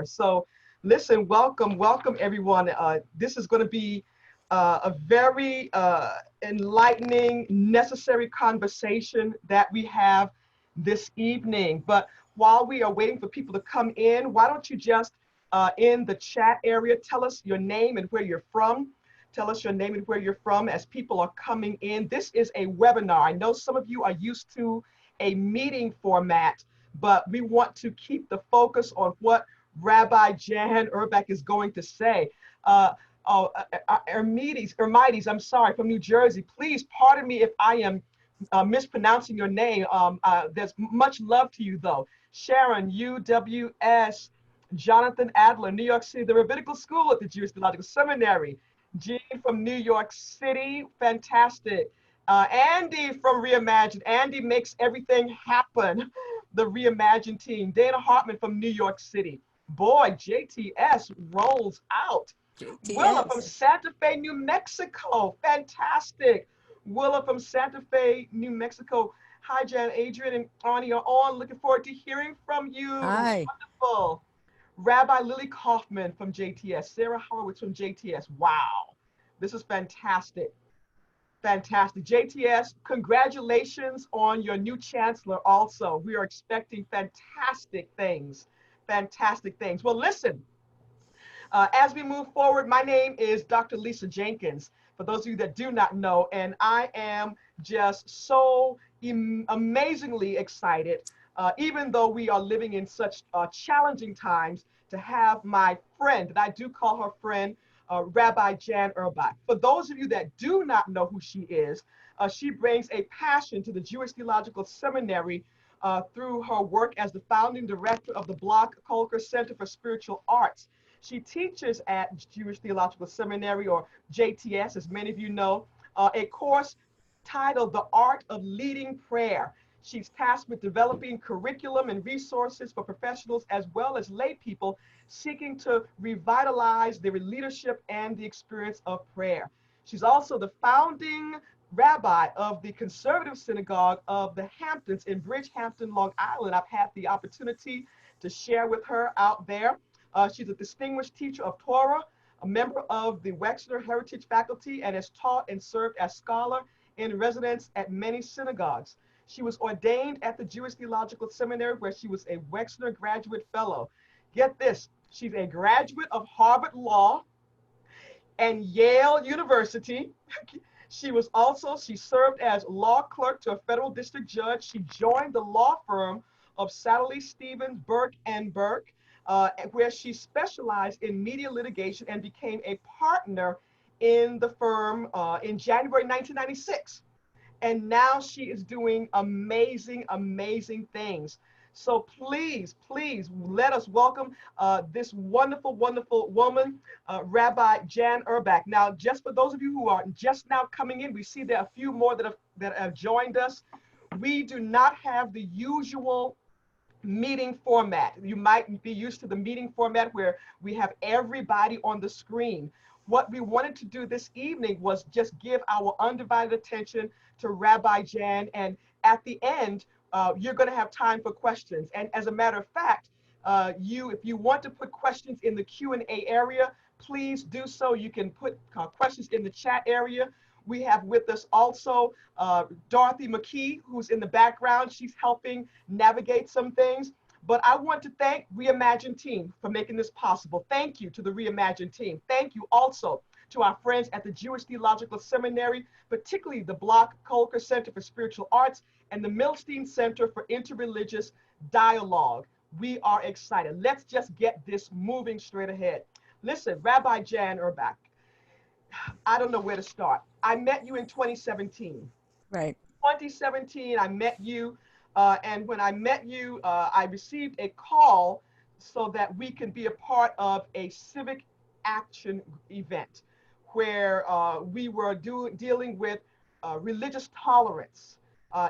So listen, welcome everyone. This is going to be a very enlightening, necessary conversation that we have this evening. But while we are waiting for people to come in, why don't you just in the chat area, tell us your name and where you're from. Tell us your name and where you're from as people are coming in. This is a webinar. I know some of you are used to a meeting format, but we want to keep the focus on what Rabbi Jan Uhrbach is going to say. Ermides, I'm sorry, from New Jersey. Please pardon me if I am mispronouncing your name. There's much love to you, though. Sharon, UWS, Jonathan Adler, New York City, the Rabbinical School at the Jewish Theological Seminary. Jean from New York City, fantastic. Andy from Reimagine. Andy makes everything happen. The Reimagine team. Dana Hartman from New York City. Boy, JTS rolls out. JTS. Willa from Santa Fe, New Mexico. Fantastic. Willa from Santa Fe, New Mexico. Hi, Jan, Adrian, and Arnie are on. Looking forward to hearing from you. Hi. Wonderful. Rabbi Lily Kaufman from JTS. Sarah Horowitz from JTS. Wow. This is fantastic. Fantastic. JTS, congratulations on your new chancellor also. We are expecting fantastic things. Fantastic things. Well, listen, as we move forward, my name is Dr. Lisa Jenkins, for those of you that do not know, and I am just so amazingly excited, even though we are living in such challenging times, to have my friend, and I do call her friend, Rabbi Jan Uhrbach. For those of you that do not know who she brings a passion to the Jewish Theological Seminary through her work as the founding director of the Block Kolker Center for Spiritual Arts. She teaches at Jewish Theological Seminary, or JTS, as many of you know, a course titled The Art of Leading Prayer. She's tasked with developing curriculum and resources for professionals as well as lay people seeking to revitalize their leadership and the experience of prayer. She's also the founding rabbi of the Conservative Synagogue of the Hamptons in Bridgehampton, Long Island. I've had the opportunity to share with her out there. She's a distinguished teacher of Torah, a member of the Wexner Heritage Faculty, and has taught and served as scholar in residence at many synagogues. She was ordained at the Jewish Theological Seminary, where she was a Wexner Graduate Fellow. Get this, she's a graduate of Harvard Law and Yale University. She served as law clerk to a federal district judge. She joined the law firm of Satterley, Stevens, Burke, and Burke, where she specialized in media litigation and became a partner in the firm in January 1996. And now she is doing amazing, amazing things. So please, please let us welcome this wonderful, wonderful woman, Rabbi Jan Uhrbach. Now, just for those of you who are just now coming in, we see there are a few more that have joined us. We do not have the usual meeting format. You might be used to the meeting format where we have everybody on the screen. What we wanted to do this evening was just give our undivided attention to Rabbi Jan, and at the end, you're going to have time for questions. And as a matter of fact, if you want to put questions in the Q&A area, please do so. You can put questions in the chat area. We have with us also Dorothy McKee, who's in the background. She's helping navigate some things. But I want to thank Reimagine team for making this possible. Thank you to the Reimagine team. Thank you also to our friends at the Jewish Theological Seminary, particularly the Block Kolker Center for Spiritual Arts and the Milstein Center for Interreligious Dialogue. We are excited. Let's just get this moving straight ahead. Listen, Rabbi Jan Uhrbach, I don't know where to start. I met you in 2017. Right. 2017, I met you. And when I met you, I received a call so that we can be a part of a civic action event where we were dealing with religious tolerance,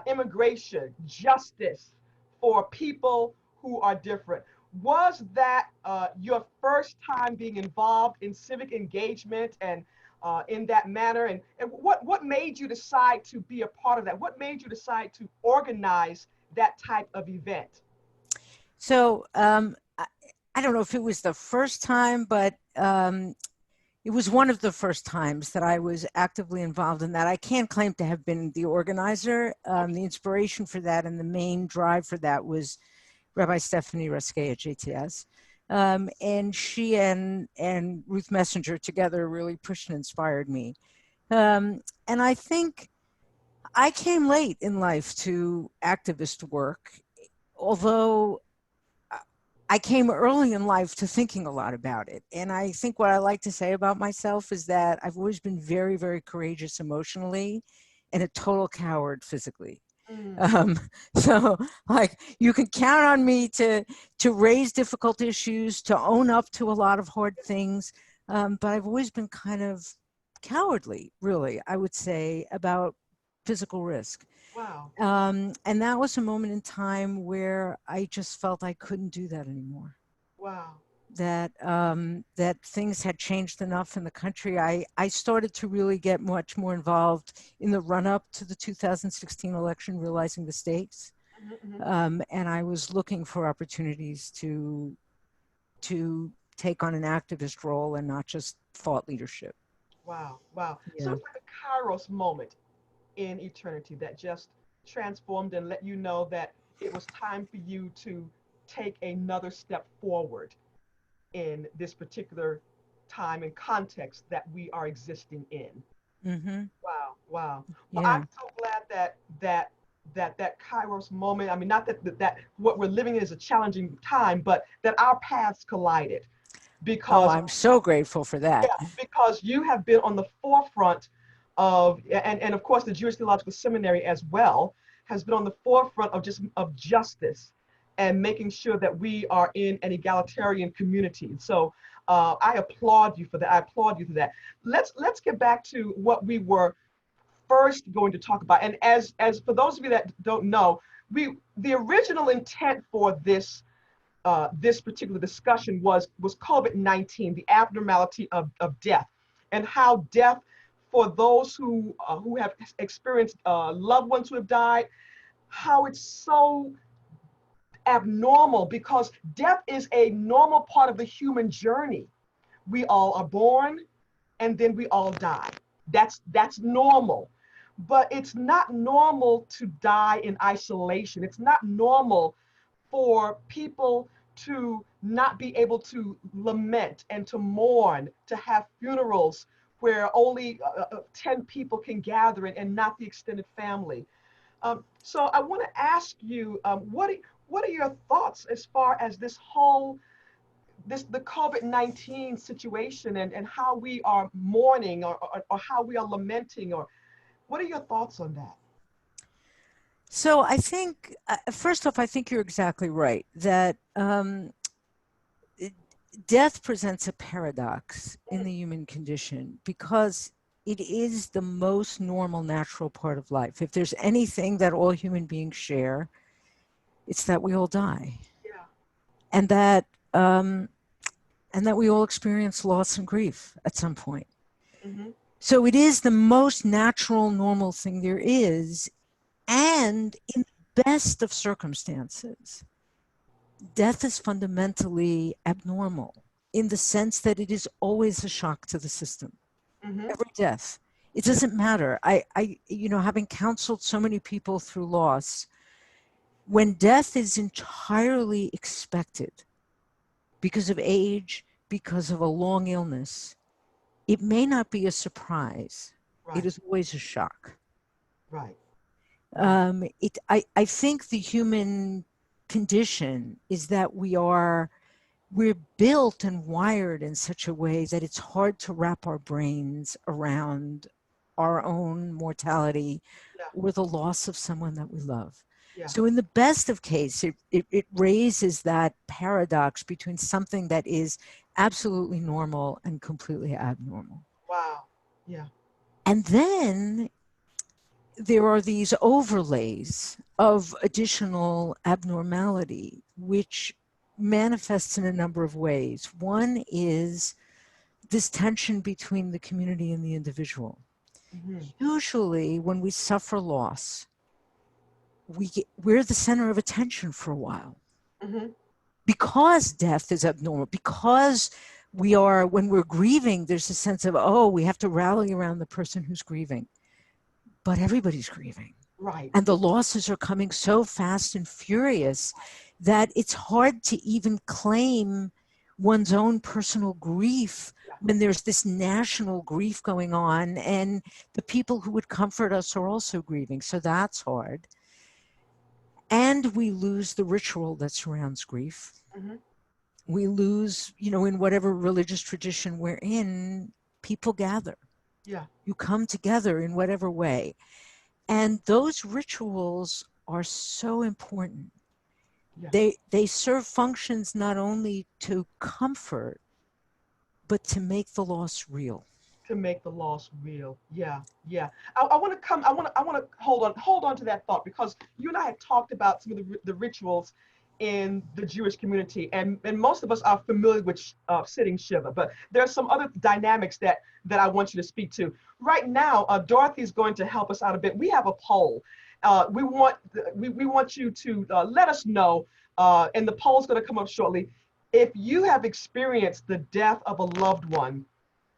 immigration, justice for people who are different. Was that your first time being involved in civic engagement and in that manner? And what made you decide to be a part of that? What made you decide to organize that type of event? So I don't know if it was the first time, but it was one of the first times that I was actively involved in that. I can't claim to have been the organizer. The inspiration for that and the main drive for that was Rabbi Stephanie Ruskay at JTS. And she and Ruth Messenger together really pushed and inspired me. And I think I came late in life to activist work, although I came early in life to thinking a lot about it. And I think what I like to say about myself is that I've always been very, very courageous emotionally and a total coward physically. Mm. Um, so like you can count on me to raise difficult issues, to own up to a lot of hard things. But I've always been kind of cowardly, really, I would say, about physical risk. Wow. And that was a moment in time where I just felt I couldn't do that anymore. Wow. That things had changed enough in the country. I started to really get much more involved in the run up to the 2016 election, realizing the stakes. Mm-hmm. And I was looking for opportunities to take on an activist role and not just thought leadership. Wow. Wow. So Yeah. it's like a Kairos moment in eternity that just transformed and let you know that it was time for you to take another step forward in this particular time and context that we are existing in. Mm-hmm. Wow, wow. Well, I'm Yeah. so glad that Kairos moment. I mean, not that what we're living in is a challenging time, but that our paths collided Oh, because I'm so grateful for yeah, that. because you have been on the forefront of, and of course the Jewish Theological Seminary as well has been on the forefront of just of justice and making sure that we are in an egalitarian community. So I applaud you for that. I applaud you for that. Let's get back to what we were first going to talk about. And as for those of you that don't know, the original intent for this particular discussion was COVID-19, the abnormality of death, and how death for those who have experienced loved ones who have died, how it's so abnormal because death is a normal part of the human journey. We all are born and then we all die. That's normal. But it's not normal to die in isolation. It's not normal for people to not be able to lament and to mourn, to have funerals where only 10 people can gather and not the extended family. So I want to ask you, what are your thoughts as far as this whole the COVID-19 situation and how we are mourning or how we are lamenting, or what are your thoughts on that? So I think, first off, I think you're exactly right that death presents a paradox in the human condition because it is the most normal, natural part of life. If there's anything that all human beings share, it's that we all die, Yeah. and that um, and that we all experience loss and grief at some point. Mm-hmm. So it is the most natural, normal thing there is, and in the best of circumstances, death is fundamentally abnormal in the sense that it is always a shock to the system. Mm-hmm. Every death. It doesn't matter. Having counseled so many people through loss, when death is entirely expected because of age, because of a long illness, it may not be a surprise. It Right. is always a shock. Right. Right. I think the human condition is that we're built and wired in such a way that it's hard to wrap our brains around our own mortality Yeah. or the loss of someone that we love. Yeah. So in the best of case, it raises that paradox between something that is absolutely normal and completely abnormal. Wow. Yeah. And then there are these overlays of additional abnormality, which manifests in a number of ways. One is this tension between the community and the individual. Mm-hmm. Usually, when we suffer loss, we're the center of attention for a while. Mm-hmm. because death is abnormal, because we are, when we're grieving, there's a sense of, oh, we have to rally around the person who's grieving. But everybody's grieving. Right. And the losses are coming so fast and furious that it's hard to even claim one's own personal grief Yeah. when there's this national grief going on, and the people who would comfort us are also grieving. So that's hard. And we lose the ritual that surrounds grief. Mm-hmm. We lose, in whatever religious tradition we're in, people gather. Yeah. You come together in whatever way. And those rituals are so important. Yeah. They serve functions not only to comfort, but to make the loss real. To make the loss real. Yeah, yeah. I want to come. I want to hold on to that thought, because you and I had talked about some of the rituals in the Jewish community, and most of us are familiar with sitting shiva, but there are some other dynamics that I want you to speak to right now. Dorothy is going to help us out a bit. We have a poll. We want you to let us know, and the poll is going to come up shortly. If you have experienced the death of a loved one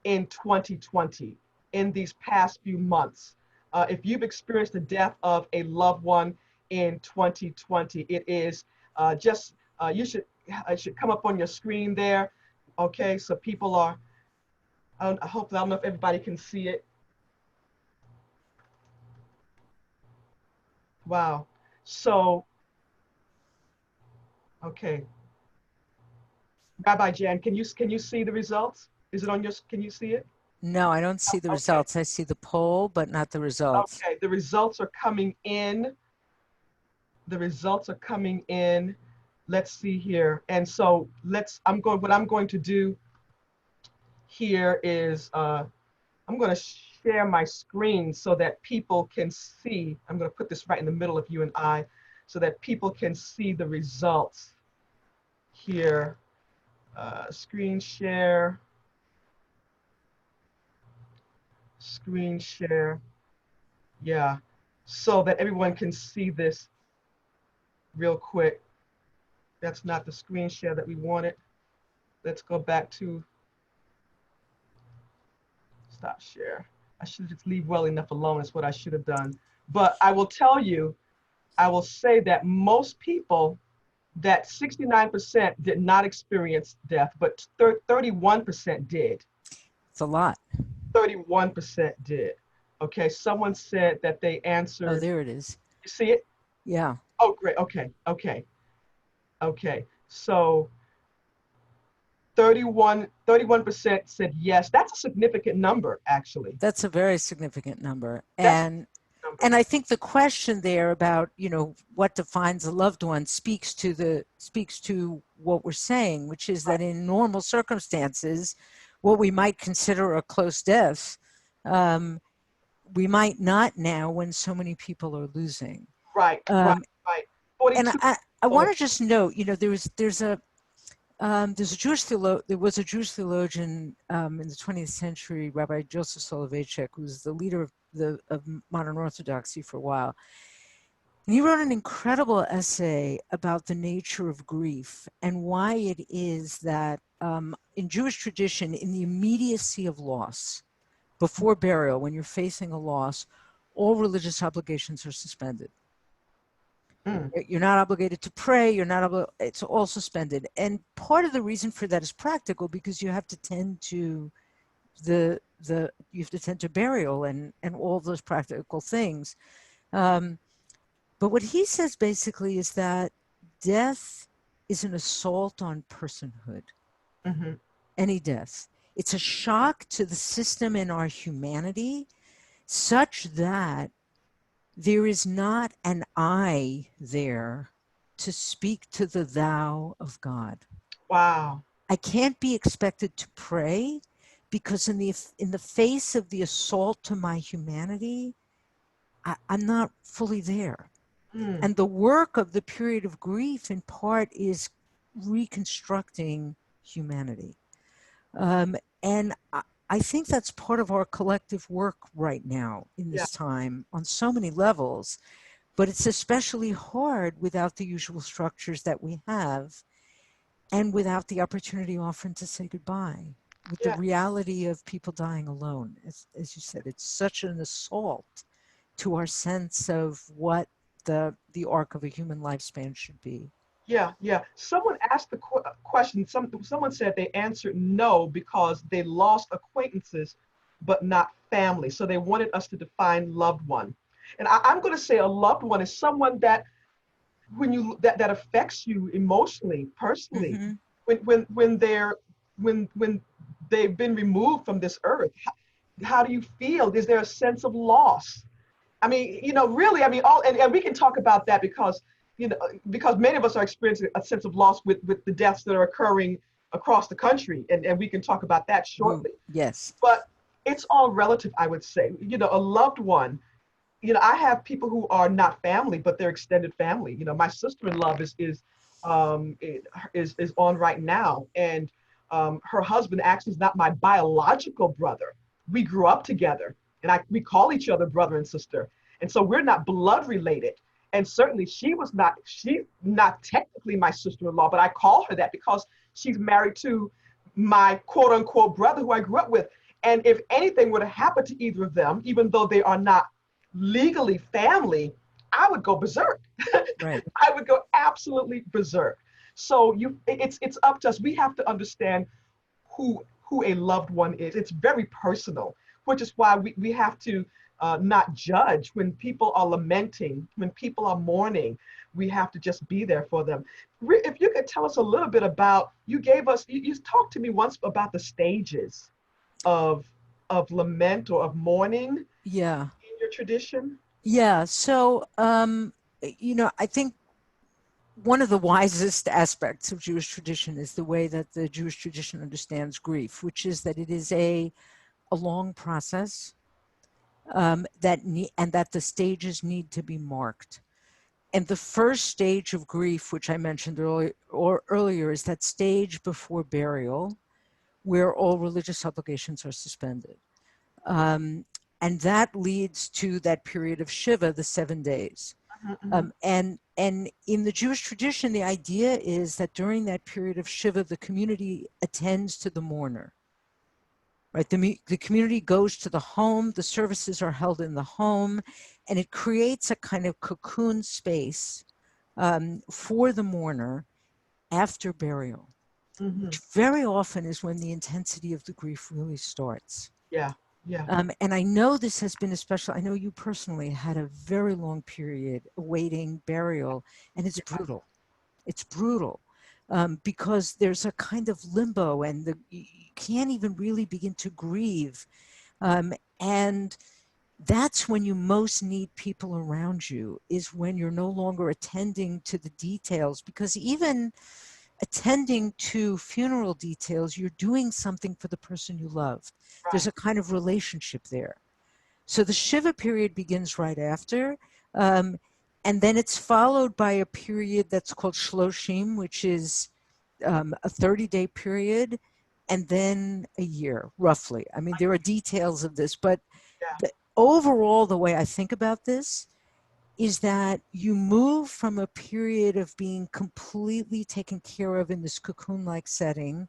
in 2020, in these past few months. If you've experienced the death of a loved one in 2020, it is you should, it should come up on your screen there. Okay, so people are, I don't know if everybody can see it. Wow. So, okay. Rabbi Jan, can you see the results? Is it on your, can you see it? No, I don't see the Okay. results. I see the poll, but not the results. Okay, the results are coming in. The results are coming in. Let's see here. And so what I'm going to do here is I'm going to share my screen so that people can see. I'm going to put this right in the middle of you and I so that people can see the results here. Screen share. Screen share. Yeah. So that everyone can see this real quick. That's not the screen share that we wanted. Let's go back to stop share. I should just leave well enough alone is what I should have done. But I will tell you, I will say that most people, that 69% did not experience death, but 31% did. It's a lot. 31% did. Okay, someone said that they Oh, answered. there it is. You see it? Yeah. Oh, great. Okay, okay, okay. So 31% said yes. That's a significant number, actually. That's a very significant number. That's a And number. I think the question there about, what defines a loved one speaks to what we're saying, which is that in normal circumstances, what we might consider a close death, we might not now when so many people are losing. Right, right, right. And 42. I want to just note, there's a Jewish there was a Jewish theologian in the 20th century, Rabbi Joseph Soloveitchik, who was the leader of modern Orthodoxy for a while. And he wrote an incredible essay about the nature of grief and why it is that in Jewish tradition, in the immediacy of loss, before burial, when you're facing a loss, all religious obligations are suspended. You're not obligated to pray. It's all suspended. And part of the reason for that is practical, because you have to tend to burial and all those practical things. But what he says basically is that death is an assault on personhood. Mm-hmm. Any death. It's a shock to the system and our humanity, such that there is not an I there to speak to the thou of God. Wow. I can't be expected to pray, because in the face of the assault to my humanity, I'm not fully there. And the work of the period of grief, in part, is reconstructing humanity. And I think that's part of our collective work right now in this time on so many levels, but it's especially hard without the usual structures that we have. and without the opportunity often to say goodbye, with the Yeah, reality of people dying alone. As you said, it's such an assault to our sense of what the arc of a human lifespan should be. yeah, yeah. Someone asked the question. Someone said they answered no because they lost acquaintances, but not family. So they wanted us to define loved one. And I'm going to say a loved one is someone that that affects you emotionally, personally, Hmm. when when they've been removed from this earth. How do you feel? Is there a sense of loss? I mean, really, I mean, and we can talk about that because, because many of us are experiencing a sense of loss with the deaths that are occurring across the country, and we can talk about that Ooh, shortly. yes. But it's all relative, I would say. A loved one. I have people who are not family, but they're extended family. My sister-in-law um, is on right now, and her husband actually is not my biological brother. We grew up together, and we call each other brother and sister, and so we're not blood related. And certainly, she's not technically my sister-in-law, but I call her that because she's married to my quote-unquote brother who I grew up with. And if anything were to happen to either of them, even though they are not legally family, I would go berserk. Right. I would go absolutely berserk. So it's up to us. We have to understand who a loved one is. It's very personal, which is why we have to not judge when people are lamenting, when people are mourning. We have to just be there for them. If you could tell us a little bit about, you talked to me once about the stages of lament or of mourning Yeah. in your tradition. Yeah. So, I think one of the wisest aspects of Jewish tradition is the way that the Jewish tradition understands grief, which is that it is a long process, and that the stages need to be marked. And the first stage of grief, which I mentioned earlier, is that stage before burial, where all religious obligations are suspended. Um, and that leads to that period of Shiva, the 7 days. Mhm, And in the Jewish tradition, the idea is that during that period of Shiva, the community attends to the mourner. Right, the community goes to the home. The services are held in the home, and it creates a kind of cocoon space for the mourner after burial, mhm, mhm. which very often is when the intensity of the grief really starts. Yeah, yeah, And I know this has been especially, I know you personally had a very long period awaiting burial, and it's yeah. brutal. It's brutal because there's a kind of limbo, and you can't even really begin to grieve. And that's when you most need people around you, is when you're no longer attending to the details, because even attending to funeral details, you're doing something for the person you love. There's Right. a kind of relationship there. So the Shiva period begins right after. Um, and then it's followed by a period that's called Shloshim, which is a 30-day period, and then a year, roughly. I mean, there are details of this, but Yeah. overall, the way I think about this is that you move from a period of being completely taken care of in this cocoon-like setting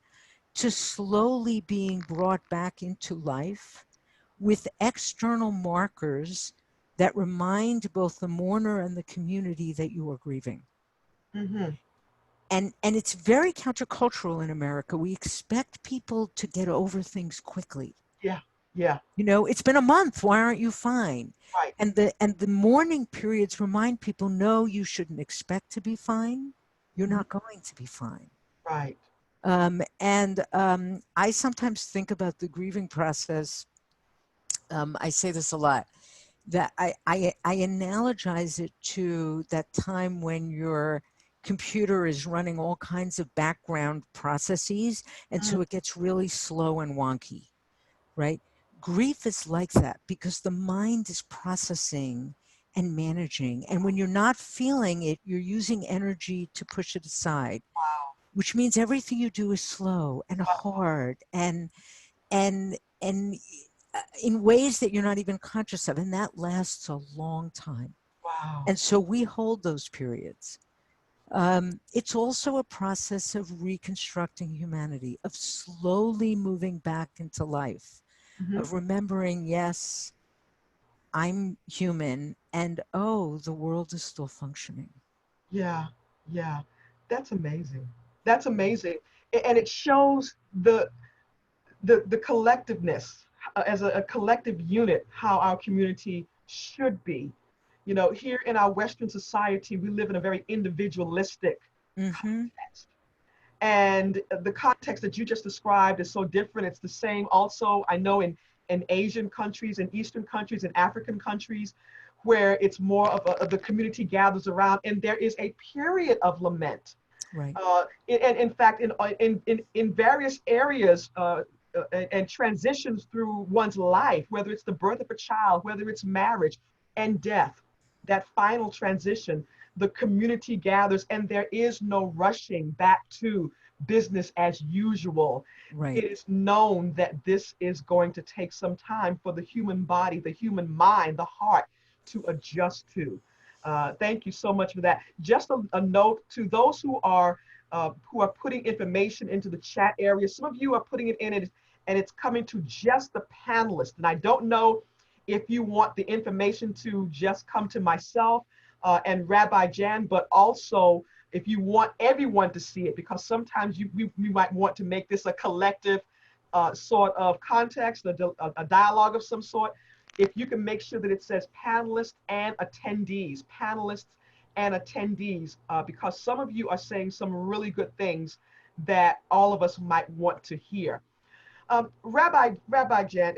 to slowly being brought back into life with external markers that remind both the mourner and the community that you are grieving. Hmm. And it's very countercultural in America. We expect people to get over things quickly. Yeah. Yeah. It's been a month. Why aren't you fine? Right. And the mourning periods remind people, no, you shouldn't expect to be fine. You're Mhm. not going to be fine. Right. And I sometimes think about the grieving process. I say this a lot, that I analogize it to that time when your computer is running all kinds of background processes, and Mhm. so it gets really slow and wonky, right? Grief is like that because the mind is processing and managing. And when you're not feeling it, you're using energy to push it aside, which means everything you do is slow and hard and in ways that you're not even conscious of. And that lasts a long time. Wow. And so we hold those periods. It's also a process of reconstructing humanity, of slowly moving back into life, Hmm. of remembering, yes, I'm human, and oh, the world is still functioning. Yeah, yeah, that's amazing. That's amazing, and it shows the collectiveness as a collective unit, how our community should be. You know, here in our Western society, we live in a very individualistic Mm-hmm. context. And the context that you just described is so different. It's the same also, I know, in Asian countries, in Eastern countries, in African countries, where it's more of the community gathers around, and there is a period of lament. Right. And in fact, in various areas and transitions through one's life, whether it's the birth of a child, whether it's marriage and death, that final transition, the community gathers, and there is no rushing back to business as usual. Right. It is known that this is going to take some time for the human body, the human mind, the heart to adjust to. Thank you so much for that. Just a note to those who are putting information into the chat area. Some of you are putting it in it, and it's coming to just the panelists. And I don't know if you want the information to just come to myself and Rabbi Jan, but also if you want everyone to see it, because sometimes we might want to make this a collective sort of context, a dialogue of some sort. If you can make sure that it says panelists and attendees, because some of you are saying some really good things that all of us might want to hear. Rabbi Jan,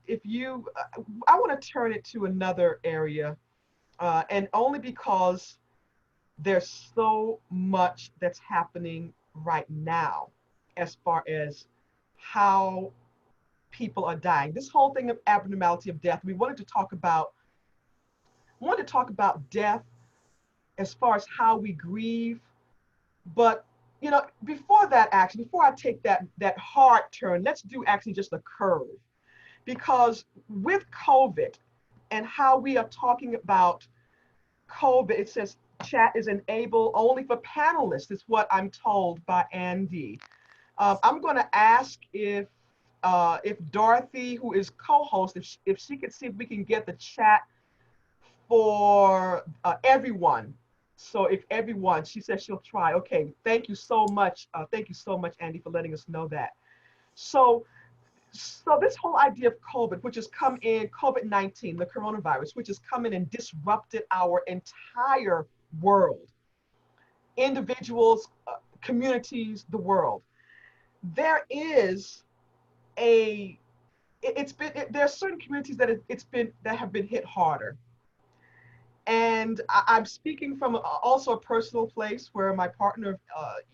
if you, I want to turn it to another area, and only because there's so much that's happening right now as far as how people are dying. This whole thing of abnormality of death, we wanted to talk about death as far as how we grieve. But you know, before that, actually, before I take that hard turn, let's do actually just a curve, because with COVID and how we are talking about COVID, it says chat is enabled only for panelists. Is what I'm told by Andy. I'm going to ask if Dorothy, who is co-host, if she could see if we can get the chat for everyone. So if everyone, she says she'll try. Okay, thank you so much. Thank you so much, Andy, for letting us know that. So, so this whole idea of COVID, which has come in, COVID-19, the coronavirus, which has come in and disrupted our entire world, individuals, communities, the world. There is a, there are certain communities that that have been hit harder. And I'm speaking from also a personal place where my partner of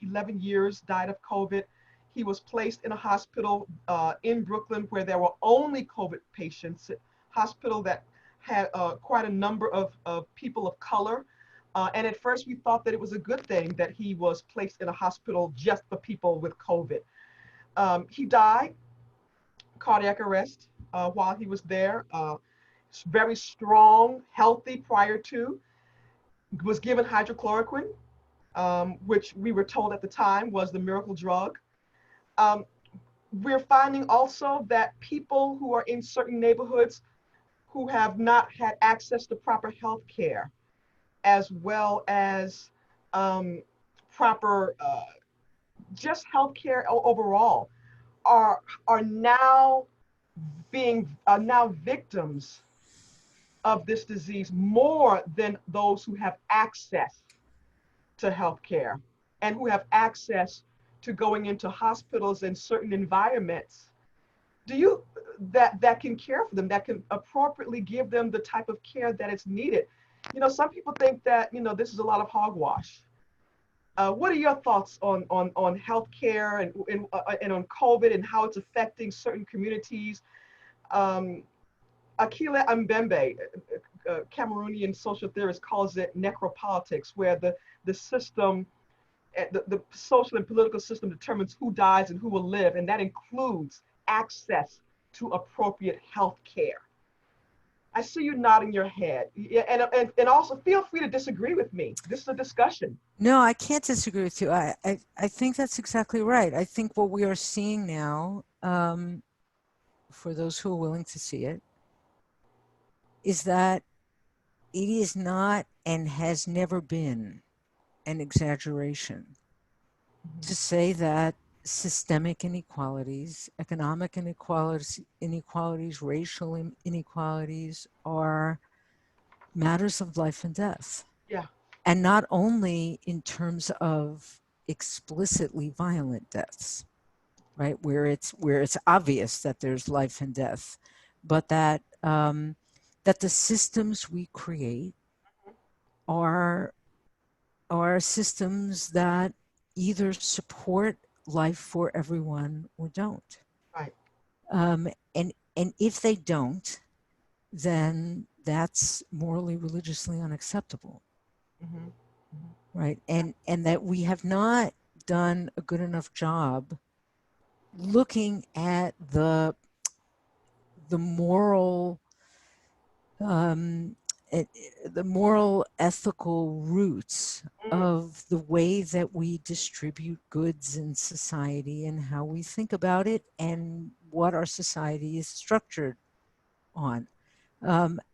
11 years died of COVID. He was placed in a hospital in Brooklyn where there were only COVID patients, a hospital that had quite a number of people of color. And at first we thought that it was a good thing that he was placed in a hospital just for people with COVID. He died, cardiac arrest, while he was there. Very strong, healthy prior to, was given hydrochloroquine, which we were told at the time was the miracle drug. Um, we're finding also that people who are in certain neighborhoods who have not had access to proper health care, as well as proper just health care overall, are now are now victims of this disease more than those who have access to healthcare and who have access to going into hospitals and certain environments. Do you that can care for them, that can appropriately give them the type of care that is needed? You know, some people think that, you know, this is a lot of hogwash. What are your thoughts on healthcare and on COVID and how it's affecting certain communities? Um, Akila Mbembe, Cameroonian social theorist, calls it necropolitics, where the system, the social and political system determines who dies and who will live, and that includes access to appropriate health care. I see you nodding your head. Yeah, and also feel free to disagree with me. This is a discussion. No, I can't disagree with you. I think that's exactly right. I think what we are seeing now, for those who are willing to see it, is that it is not and has never been an exaggeration Mhm. to say that systemic inequalities, economic inequalities, racial inequalities are matters of life and death. Yeah. And not only in terms of explicitly violent deaths, right, where it's obvious that there's life and death, but that the systems we create are systems that either support life for everyone or don't. Right. And if they don't, then that's morally, religiously unacceptable, Hmm. Hmm. right? And that we have not done a good enough job looking at the moral um, the moral ethical roots Mm. of the way that we distribute goods in society and how we think about it and what our society is structured on.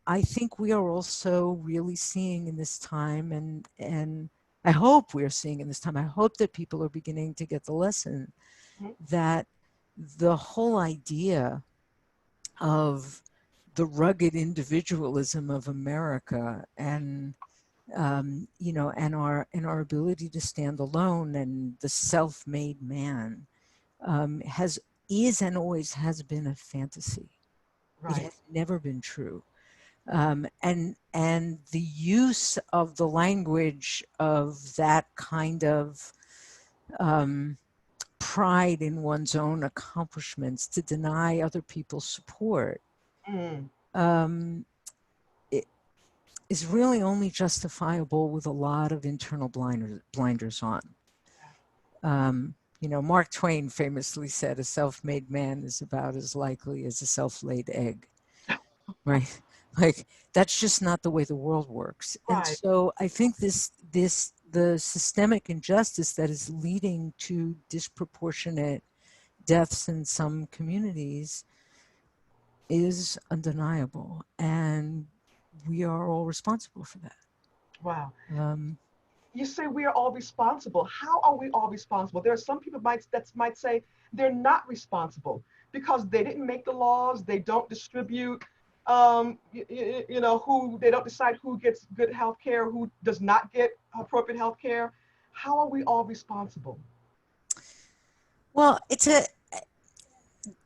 I think we are also really seeing in this time, and I hope we are seeing in this time, I hope that people are beginning to get the lesson Mhm. that the whole idea of the rugged individualism of America and and our ability to stand alone and the self-made man has is and always has been a fantasy. It Right. has never been true. And the use of the language of that kind of um, pride in one's own accomplishments to deny other people's support Mm. um, it is really only justifiable with a lot of internal blinders on. Mark Twain famously said, "A self-made man is about as likely as a self-laid egg." Right? Like that's just not the way the world works. And Right. so I think the systemic injustice that is leading to disproportionate deaths in some communities is undeniable, and we are all responsible for that. Wow. Um, You say we are all responsible. How are we all responsible? There are some people might say they're not responsible because they didn't make the laws. They don't distribute. Who they don't decide who gets good health care, who does not get appropriate health care. How are we all responsible? well,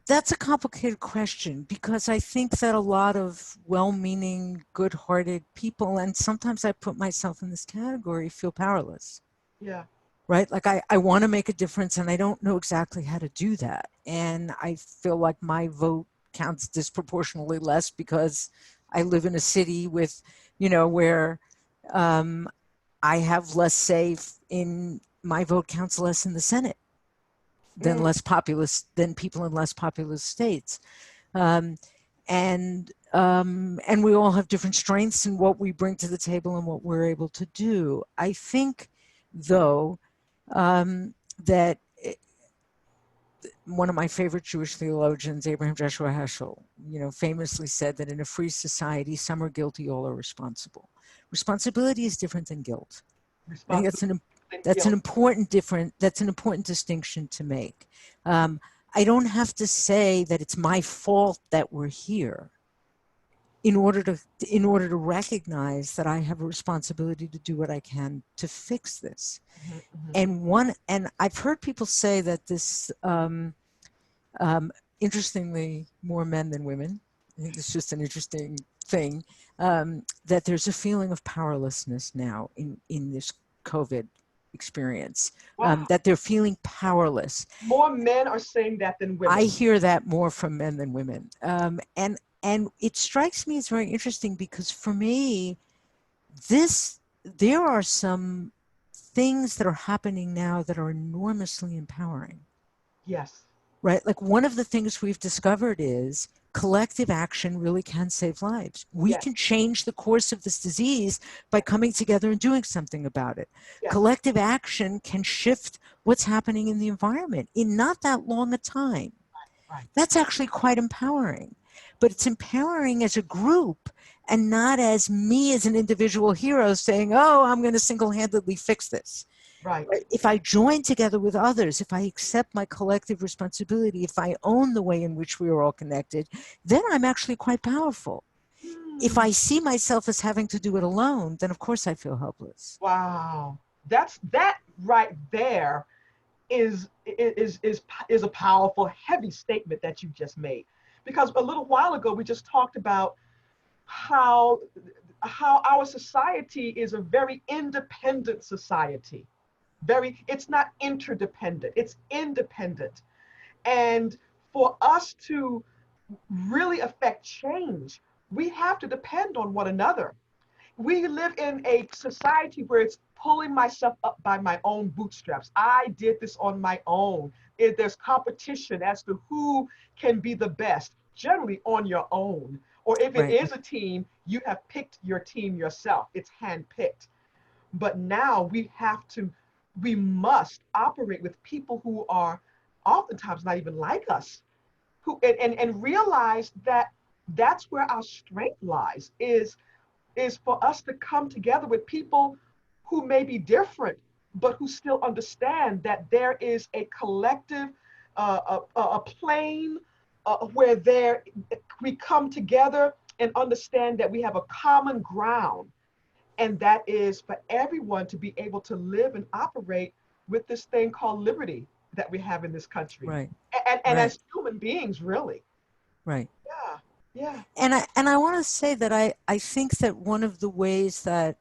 that's a complicated question because I think that a lot of well-meaning, good-hearted people, and sometimes I put myself in this category, feel powerless, Yeah. right? Like I want to make a difference and I don't know exactly how to do that. And I feel like my vote counts disproportionately less because I live in a city with, where um, I have less say in my vote counts less in the Senate than Mm. less populous than people in less populous states. Um, and we all have different strengths in what we bring to the table and what we're able to do. I think, though, that one of my favorite Jewish theologians, Abraham Joshua Heschel, famously said that in a free society, some are guilty, all are responsible. Responsibility is different than guilt. I think Responsibility and that's an guilt. important distinction to make. Um, I don't have to say that it's my fault that we're here in order to recognize that I have a responsibility to do what I can to fix this. Hmm. Hmm. And I've heard people say that this, interestingly, more men than women. I think it's just an interesting thing, that there's a feeling of powerlessness now in this COVID experience, Wow. that they're feeling powerless. More men are saying that than I women. hear that more from men than women. And it strikes me as very interesting because for me, there are some things that are happening now that are enormously empowering, Yes. right? Like one of the things we've discovered is collective action really can save lives. We Yes. can change the course of this disease by coming together and doing something about it. Yes. Collective action can shift what's happening in the environment in not that long a time. Right. That's actually quite empowering. But it's empowering as a group and not as me as an individual hero saying, oh, I'm going to single-handedly fix this. Right. If I join together with others, if I accept my collective responsibility, if I own the way in which we are all connected, then I'm actually quite powerful. If I see myself as having to do it alone, then of course I feel helpless. Wow. That right there is a powerful, heavy statement that you just made. Because a little while ago we just talked about how our society is a very independent society. It's not interdependent, it's independent. And for us to really affect change, we have to depend on one another. We live in a society where it's pulling myself up by my own bootstraps. I did this on my own. There's competition as to who can be the best, generally on your own. Or if it Right. is a team, you have picked your team yourself. It's handpicked. But now we must operate with people who are oftentimes not even like us, who and realize that that's where our strength lies, is for us to come together with people who may be different, but who still understand that there is a collective, a plane where we come together and understand that we have a common ground, and that is for everyone to be able to live and operate with this thing called liberty that we have in this country, Right. and Right. as human beings, really. Right. Yeah, yeah. And I want to say that I think that one of the ways that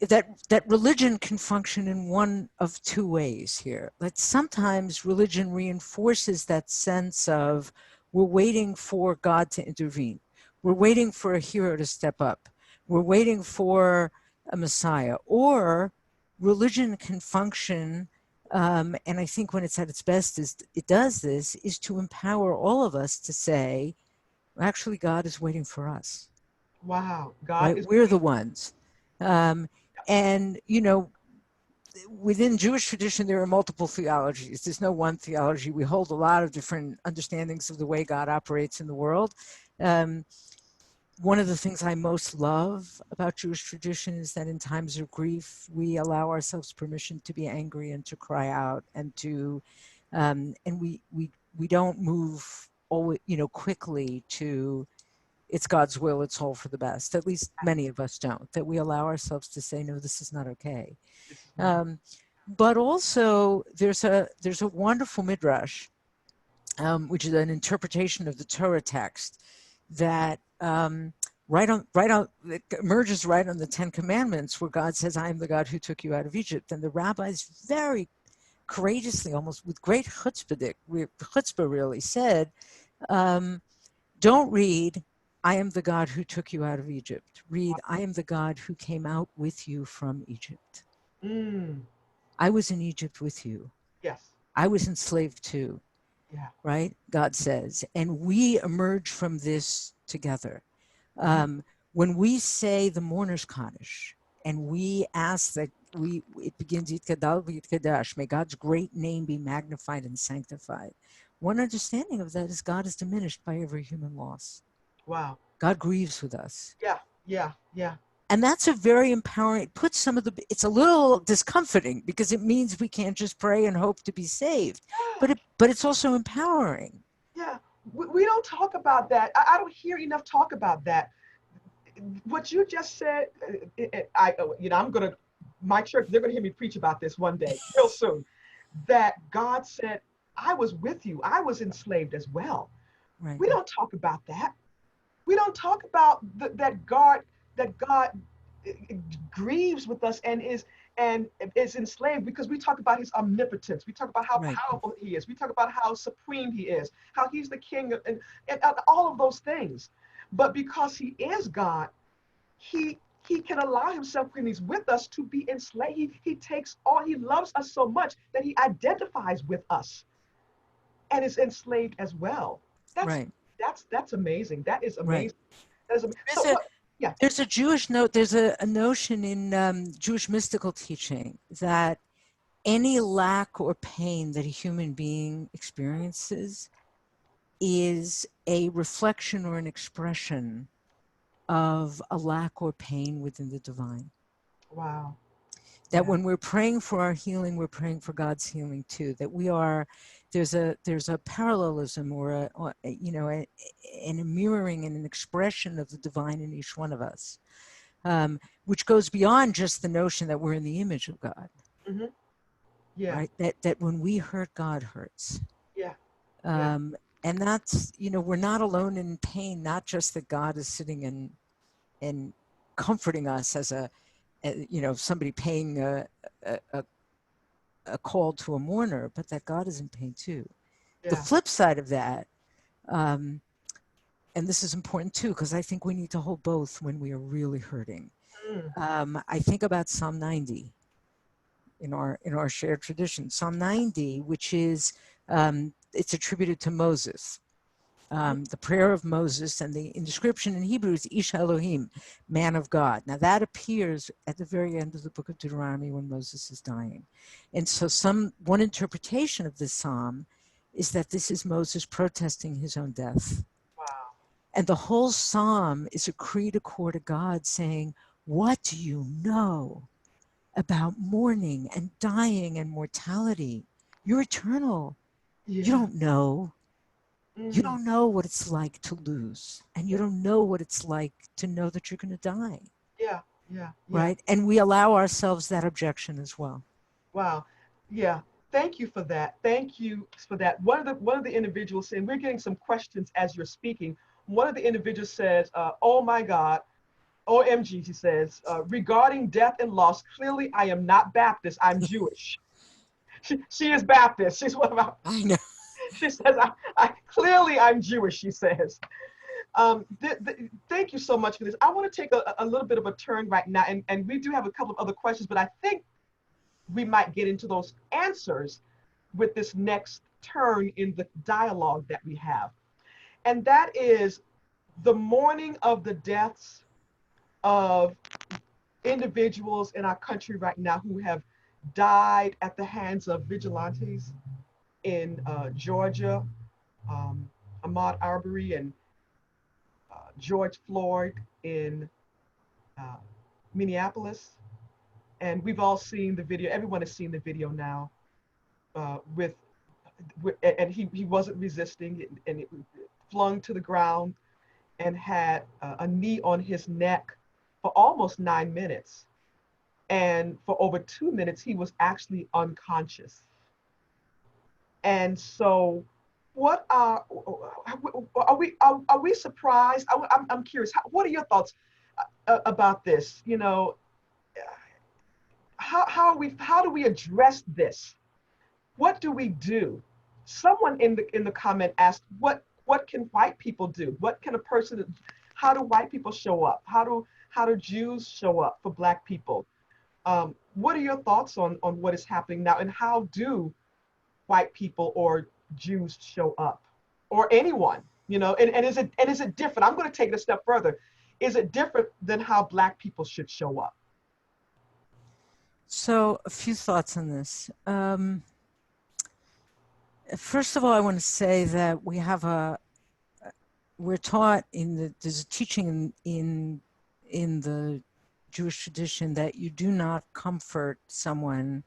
that religion can function in one of two ways here. That sometimes religion reinforces that sense of we're waiting for God to intervene. We're waiting for a hero to step up. We're waiting for a Messiah. Or religion can function, and I think when it's at its best is it does this, is to empower all of us to say, actually, God is waiting for us. Wow, God Right? is We're the waiting. ones. Um, and, within Jewish tradition, there are multiple theologies. There's no one theology. We hold a lot of different understandings of the way God operates in the world. Um, one of the things I most love about Jewish tradition is that in times of grief, we allow ourselves permission to be angry and to cry out and to, and we don't move always, quickly to it's God's will, it's all for the best. At least many of us don't, that we allow ourselves to say, no, this is not okay. This is not okay. Um, but also there's a wonderful midrash, which is an interpretation of the Torah text that it emerges right on the Ten Commandments, where God says, I am the God who took you out of Egypt. And the rabbis very courageously, almost with great chutzpah really said, don't read, I am the God who took you out of Egypt. Read, I am the God who came out with you from Egypt. Mm, I was in Egypt with you. yes. I was enslaved too, Yeah. right? God says. And we emerge from this together. Mhm. When we say the mourner's Kaddish, and we ask that it begins, Yitkadal v'yitkadash, may God's great name be magnified and sanctified. One understanding of that is God is diminished by every human loss. Wow. God grieves with us. Yeah. Yeah. Yeah. And that's a very empowering, it puts it's a little discomforting because it means we can't just pray and hope to be saved, but it's also empowering. Yeah. We don't talk about that. I don't hear enough talk about that. What you just said, I'm going to, my church, they're going to hear me preach about this one day, real soon, that God said, I was with you. I was enslaved as well. Right. We don't talk about that. We don't talk about that God grieves with us and is enslaved, because we talk about his omnipotence. We talk about how Right. powerful he is. We talk about how supreme he is, how he's the king, and all of those things. But because he is God, he can allow himself, when he's with us, to be enslaved. He loves us so much that he identifies with us and is enslaved as well. That's Right. that's amazing. That is Right. amazing. That is There's so a what? Yeah. there's a Jewish note. There's a notion in Jewish mystical teaching that any lack or pain that a human being experiences is a reflection or an expression of a lack or pain within the divine. Wow. That Yeah. when we're praying for our healing, we're praying for God's healing too. That we are there's a parallelism or you know and a mirroring and an expression of the divine in each one of us, which goes beyond just the notion that we're in the image of God. Hmm. Yeah. Right? That when we hurt, God hurts. Yeah. Yeah. Um, and that's, we're not alone in pain, not just that God is sitting and comforting us as somebody paying a, a call to a mourner, but that God is in pain too. The Yeah. flip side of that, um, and this is important too, because I think we need to hold both when we are really hurting. Mm. I think about Psalm 90 in our shared tradition. Psalm 90, which is it's attributed to Moses. The prayer of Moses, and the inscription in Hebrew is Ish Elohim, man of God. Now that appears at the very end of the book of Deuteronomy when Moses is dying. And so one interpretation of this psalm is that this is Moses protesting his own death. Wow. And the whole psalm is a cri de coeur to God saying, what do you know about mourning and dying and mortality? You're eternal. You Yeah. don't know. You Mm. don't know what it's like to lose, and you Yeah. don't know what it's like to know that you're going to die, Yeah. Yeah. Yeah. right? And we allow ourselves that objection as well. Wow. Yeah. Thank you for that. Thank you for that. One of the individuals saying we're getting some questions as you're speaking. One of the individuals says, "Oh my God, OMG," she says, regarding death and loss. Clearly, I am not Baptist. I'm Jewish. She is Baptist. She's one of our. I know. She says, I clearly I'm Jewish. She says. Thank you so much for this. I want to take a little bit of a turn right now, and we do have a couple of other questions, but I think we might get into those answers with this next turn in the dialogue that we have. And that is the mourning of the deaths of individuals in our country right now who have died at the hands of vigilantes in Georgia, um, Ahmaud Arbery and George Floyd in uh, Minneapolis. And we've all seen the video. Everyone has seen the video now and he wasn't resisting and it flung to the ground and had a knee on his neck for almost 9 minutes. And for over 2 minutes, he was actually unconscious. And so, what are we surprised? I'm curious. What are your thoughts about this? How do we address this? What do we do? Someone in the comment asked, what can white people do? What can a person? How do white people show up? How do Jews show up for Black people? What are your thoughts on what is happening now, and how do white people or Jews show up, or anyone? And is it different? I'm going to take it a step further. Is it different than how Black people should show up? So a few thoughts on this. First of all, I want to say that we're taught there's a teaching in the Jewish tradition that you do not comfort someone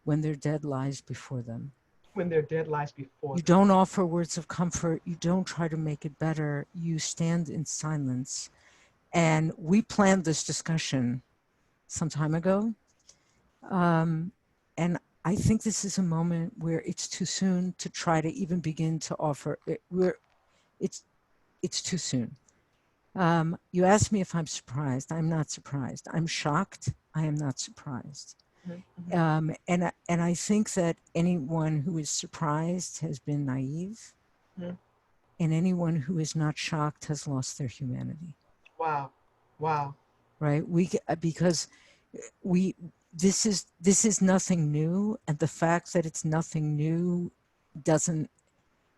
when their dead lies before them. When their dead lies before You them. don't offer words of comfort. You don't try to make it better. You stand in silence. And we planned this discussion some time ago. And I think this is a moment where it's too soon to try to even begin to offer it. It's too soon. You asked me if I'm surprised. I'm not surprised. I'm shocked. I am not surprised. Mm-hmm. And I think that anyone who is surprised has been naive, Mm-hmm. and anyone who is not shocked has lost their humanity. Wow. Wow. Right? Because this is nothing new, and the fact that it's nothing new doesn't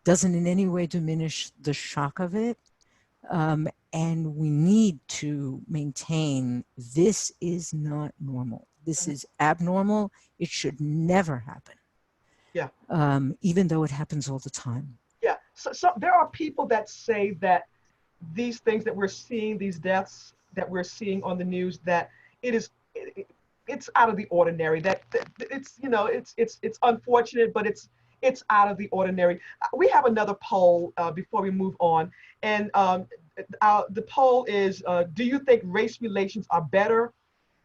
doesn't in any way diminish the shock of it. And we need to maintain this is not normal. This is abnormal. It should never happen. Yeah. Even though it happens all the time. Yeah. So there are people that say that these things that we're seeing, these deaths that we're seeing on the news, that it's out of the ordinary. That it's, you know, it's unfortunate, but it's out of the ordinary. We have another poll before we move on, and the poll is: do you think race relations are better,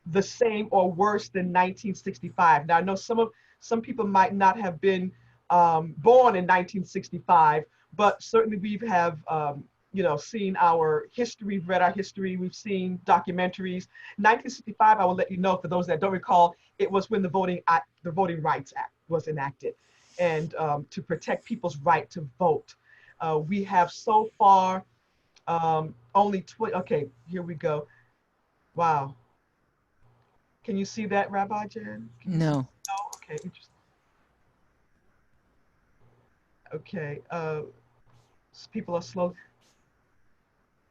the same, or worse than 1965? Now, I know some people might not have been born in 1965, but certainly we have seen our history, we've read our history, we've seen documentaries. 1965, I will let you know, for those that don't recall, it was when the Voting Rights Act was enacted, and to protect people's right to vote. We have so far only 20. Okay, here we go. Wow. Can you see that, Rabbi Jan? No. No? Okay, interesting. Okay, people are slow.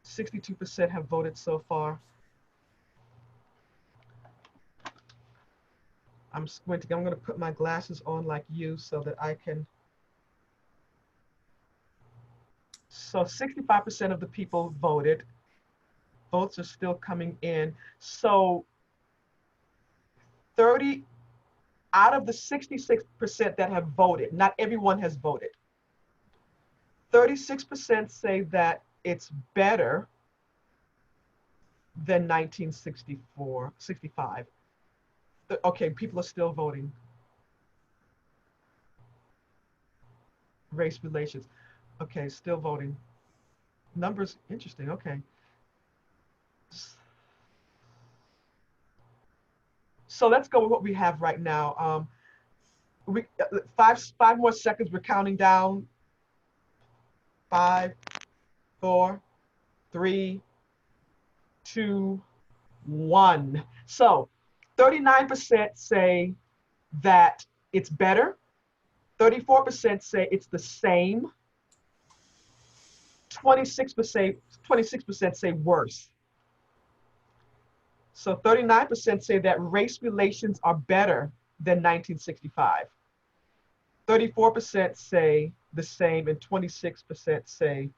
62% have voted so far. I'm going to put my glasses on like you so that I can. So 65% of the people voted. Votes are still coming in. So 30 out of the 66% that have voted, not everyone has voted. 36% say that it's better than 1964, 65. Okay, people are still voting. Race relations. Okay, still voting. Numbers, interesting, okay. So let's go with what we have right now. Five more seconds, we're counting down. 5, 4, 3, 2, 1. So 39% say that it's better. 34% say it's the same. 26% say worse. So 39% say that race relations are better than 1965. 34% say the same, and 26%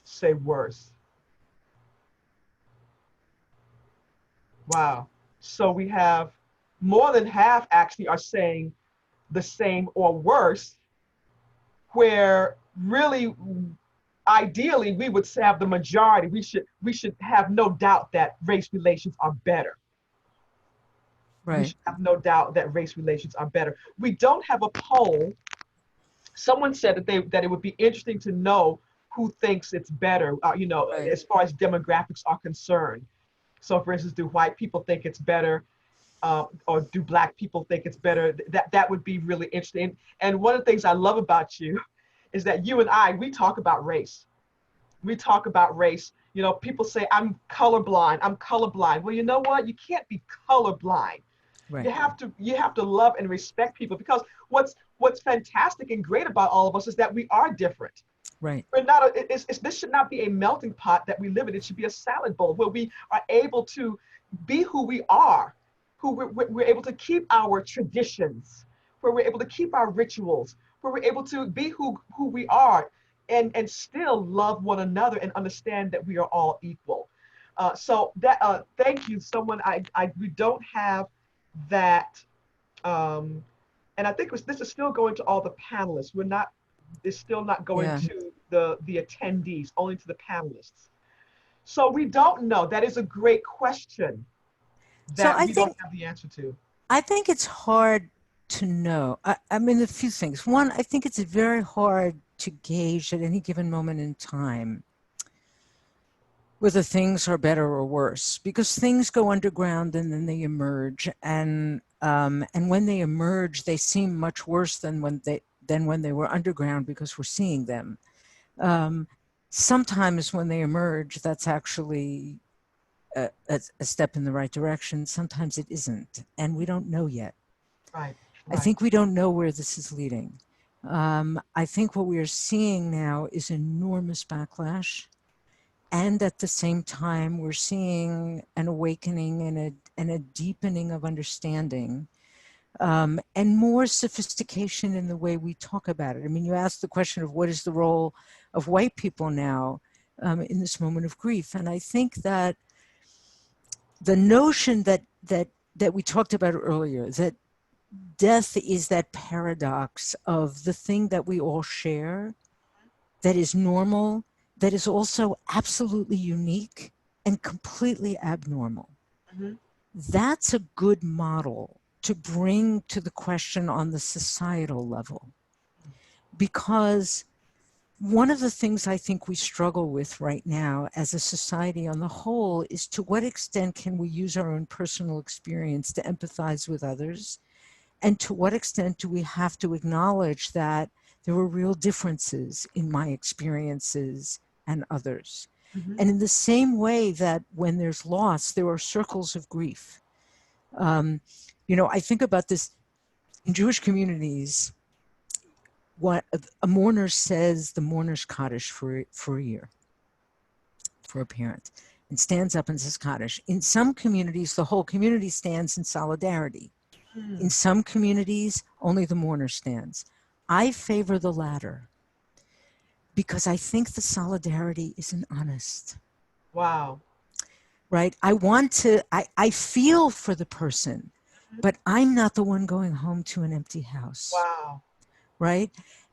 say worse. Wow. So we have more than half actually are saying the same or worse, where really ideally we would have the majority. We should have no doubt that race relations are better. Right. We should have no doubt that race relations are better. We don't have a poll. Someone said that it would be interesting to know who thinks it's better, Right. as far as demographics are concerned. So for instance, do white people think it's better? Or do Black people think it's better? That would be really interesting. And one of the things I love about you is that you and we talk about race. We talk about race. You know, people say, I'm colorblind. I'm colorblind. Well, you know what? You can't be colorblind. Right. You have to love and respect people, because what's fantastic and great about all of us is that we are different. Right. We're not. This should not be a melting pot that we live in. It should be a salad bowl where we are able to be who we are, who we're able to keep our traditions, where we're able to keep our rituals, where we're able to be who we are, and still love one another and understand that we are all equal. So that thank you, someone. We don't have that, and I think this is still going to all the panelists. It's still not going to the attendees, only to the panelists. So we don't know. That is a great question that we don't have the answer to. I think it's hard to know. I mean, a few things. One, I think it's very hard to gauge at any given moment in time whether things are better or worse, because things go underground and then they emerge, and when they emerge, they seem much worse than when they were underground, because we're seeing them. Sometimes when they emerge, that's actually a step in the right direction. Sometimes it isn't, and we don't know yet. Right. I think we don't know where this is leading. I think what we are seeing now is enormous backlash. And at the same time, we're seeing an awakening and a deepening of understanding, and more sophistication in the way we talk about it. I mean, you asked the question of what is the role of white people now in this moment of grief. And I think that the notion that we talked about earlier, that death is that paradox of the thing that we all share, that is normal, that is also absolutely unique and completely abnormal. Mhm. That's a good model to bring to the question on the societal level. Because one of the things I think we struggle with right now as a society on the whole is to what extent can we use our own personal experience to empathize with others? And to what extent do we have to acknowledge that there were real differences in my experiences and others? Mhm. And in the same way that when there's loss, there are circles of grief. Um, I think about this in Jewish communities. What a mourner says, the mourner's Kaddish for a year, for a parent, and stands up and says Kaddish. In some communities, the whole community stands in solidarity. In Mm. some communities, only the mourner stands. I favor the latter because I think the solidarity isn't honest, Wow. right? I feel for the person, Mhm. but I'm not the one going home to an empty house, Wow. right?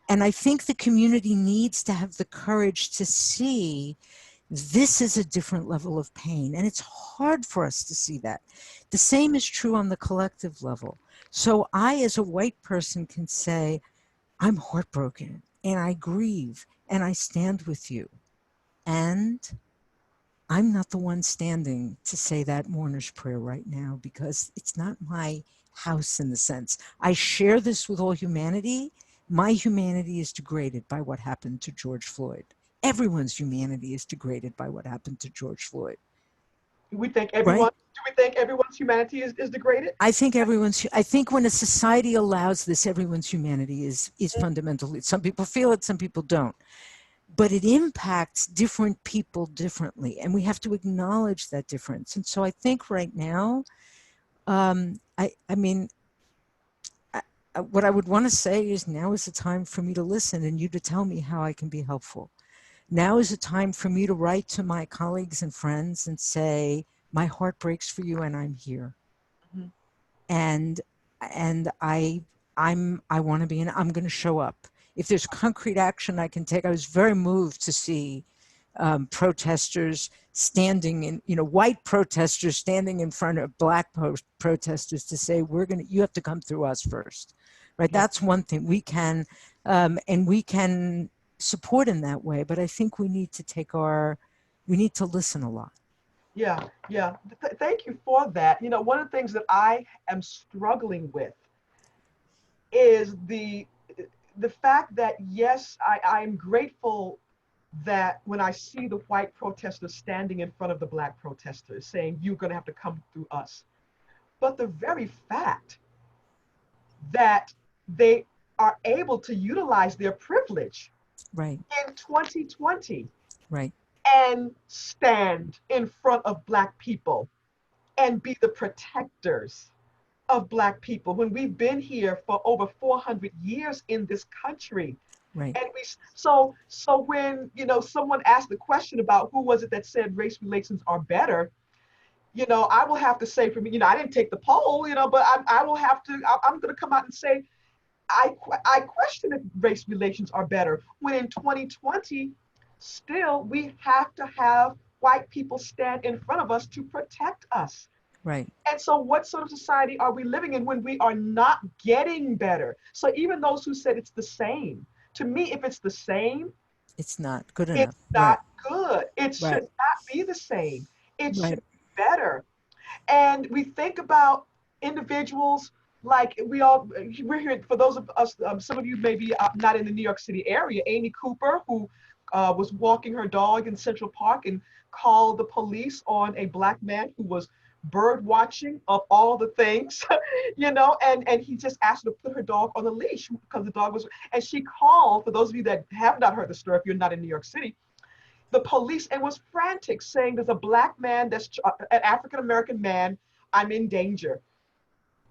And I think the community needs to have the courage to see this is a different level of pain. And it's hard for us to see that. The same is true on the collective level. So I, as a white person, can say, I'm heartbroken and I grieve and I stand with you. And I'm not the one standing to say that mourner's prayer right now because it's not my house in the sense. I share this with all humanity. My humanity is degraded by what happened to George Floyd. Everyone's humanity is degraded by what happened to George Floyd, right? Do we think everyone's humanity is degraded? I think when a society allows this, everyone's humanity is Mm. fundamentally, some people feel it, some people don't. But it impacts different people differently. And we have to acknowledge that difference. And so I think right now, I mean, what I would want to say is now is the time for me to listen and you to tell me how I can be helpful. Now is the time for me to write to my colleagues and friends and say, my heart breaks for you and I'm here. Mhm. And I want to be in, I'm going to show up. If there's concrete action I can take, I was very moved to see protesters standing in, white protesters standing in front of black protesters to say, you have to come through us first, right? Yeah. That's one thing we can, and we can support in that way. But I think we need to listen a lot. Yeah. Yeah. Thank you for that. One of the things that I am struggling with is the fact that yes, I'm grateful that when I see the white protesters standing in front of the black protesters saying you're going to have to come through us, but the very fact that they are able to utilize their privilege Right, in 2020 right, and stand in front of black people and be the protectors of black people when we've been here for over 400 years in this country. right, And so when someone asked the question about who was it that said race relations are better, I will have to say for me, I didn't take the poll, but I will have to, I'm going to come out and say I question if race relations are better when in 2020 still we have to have white people stand in front of us to protect us. right. And so, what sort of society are we living in when we are not getting better? So, even those who said it's the same, to me, if it's the same, It's not good it's enough. not Right, good. It right, should not be the same. It should right. be better. And we think about individuals like we're here for those of us, some of you may be not in the New York City area. Amy Cooper, who was walking her dog in Central Park and called the police on a black man who was bird watching of all the things, you know, and he just asked her to put her dog on the leash because the dog was, and she called, for those of you that have not heard the story, if you're not in New York City, the police, and was frantic saying there's a black man, that's an African-American man, I'm in danger.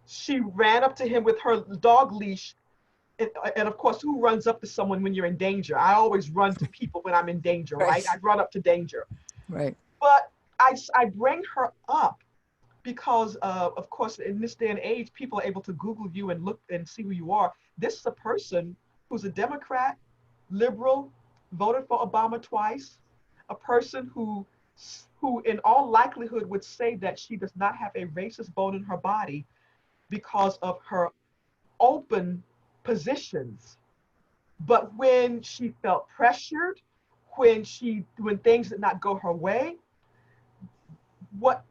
She ran up to him with her dog leash. And of course, who runs up to someone when you're in danger? I always run to people when I'm in danger, right? Right. I run up to danger. Right. But I bring her up because, of course, in this day and age, people are able to Google you and look and see who you are. This is a person who's a Democrat, liberal, voted for Obama twice, a person who in all likelihood would say that she does not have a racist bone in her body because of her open positions. But when she felt pressured, when things did not go her way, what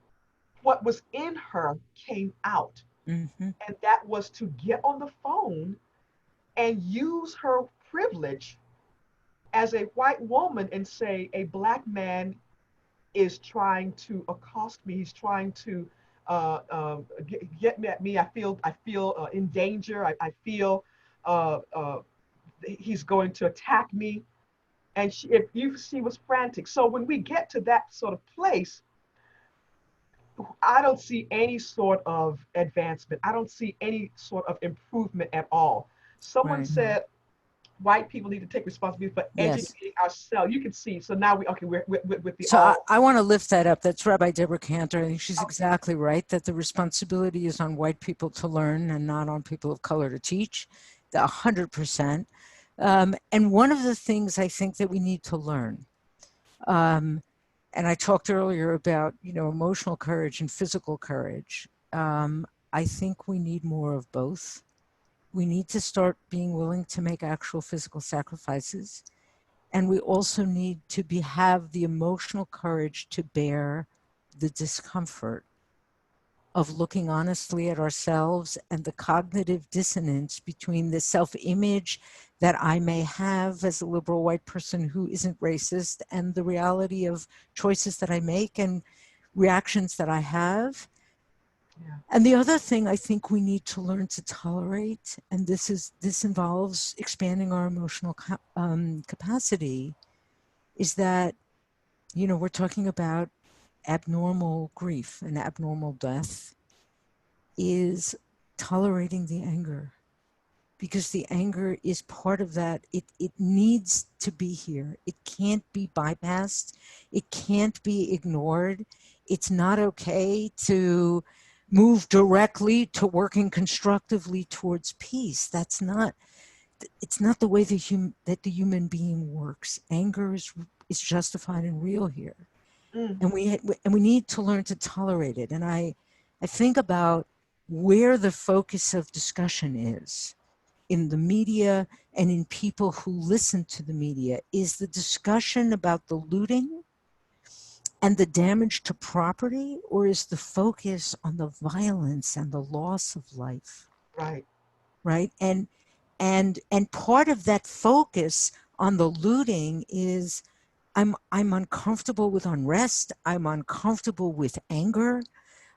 what was in her came out. Mm-hmm. And that was to get on the phone and use her privilege as a white woman and say, a black man is trying to accost me. He's trying to get at me. I feel in danger. I feel uh, uh, he's going to attack me. And she was frantic. So when we get to that sort of place, I don't see any sort of advancement. I don't see any sort of improvement at all. Someone Right. said white people need to take responsibility for Yes. educating ourselves. You can see. So now we're with the So all. I want to lift that up. That's Rabbi Deborah Cantor. I think she's Okay. exactly right that the responsibility is on white people to learn and not on people of color to teach. 100%. And one of the things I think that we need to learn, and I talked earlier about, emotional courage and physical courage. I think we need more of both. We need to start being willing to make actual physical sacrifices. And we also need to have the emotional courage to bear the discomfort of looking honestly at ourselves and the cognitive dissonance between the self-image that I may have as a liberal white person who isn't racist and the reality of choices that I make and reactions that I have. Yeah. And the other thing I think we need to learn to tolerate, and this involves expanding our emotional capacity, is that, we're talking about abnormal grief and abnormal death, is tolerating the anger, because the anger is part of that. It needs to be here. It can't be bypassed. It can't be ignored. It's not okay to move directly to working constructively towards peace. It's not the way that the human being works. Anger is justified and real here. Mm. And we need to learn to tolerate it. And I think about where the focus of discussion is in the media and in people who listen to the media. Is the discussion about the looting and the damage to property, or is the focus on the violence and the loss of life? Right. Right. And part of that focus on the looting is I'm uncomfortable with unrest. I'm uncomfortable with anger.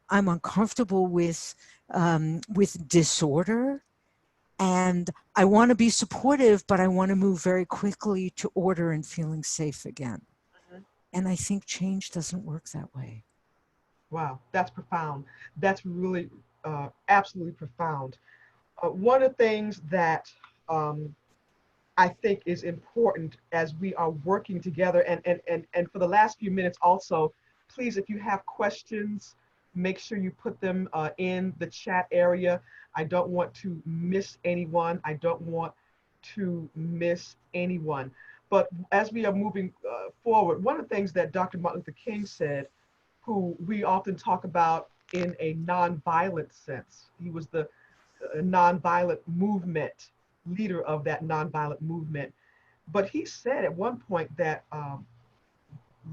I'm uncomfortable with disorder. And I want to be supportive, but I want to move very quickly to order and feeling safe again. Mhm. And I think change doesn't work that way. Wow, that's profound. That's really absolutely profound. One of the things that um, I think is important as we are working together, and for the last few minutes also, please, if you have questions, make sure you put them in the chat area. I don't want to miss anyone. I don't want to miss anyone. But as we are moving forward, one of the things that Dr. Martin Luther King said, who we often talk about in a nonviolent sense, he was the nonviolent movement, leader of that nonviolent movement. But he said at one point that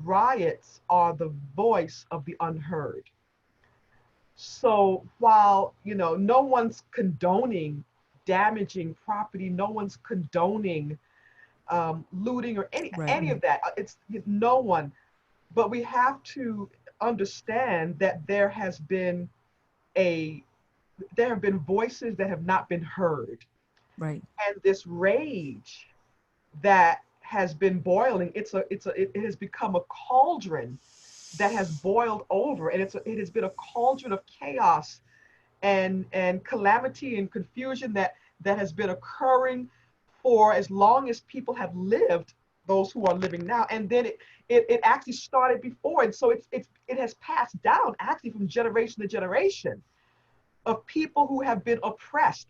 riots are the voice of the unheard. So while no one's condoning damaging property, no one's condoning looting or any Right. any of that. It's no one. But we have to. understand that there have been voices that have not been heard. Right. And this rage that has been boiling, it has become a cauldron that has boiled over, and it has been a cauldron of chaos and calamity and confusion that has been occurring for as long as people have lived, those who are living now. And then it actually started before, and so it has passed down actually from generation to generation of people who have been oppressed.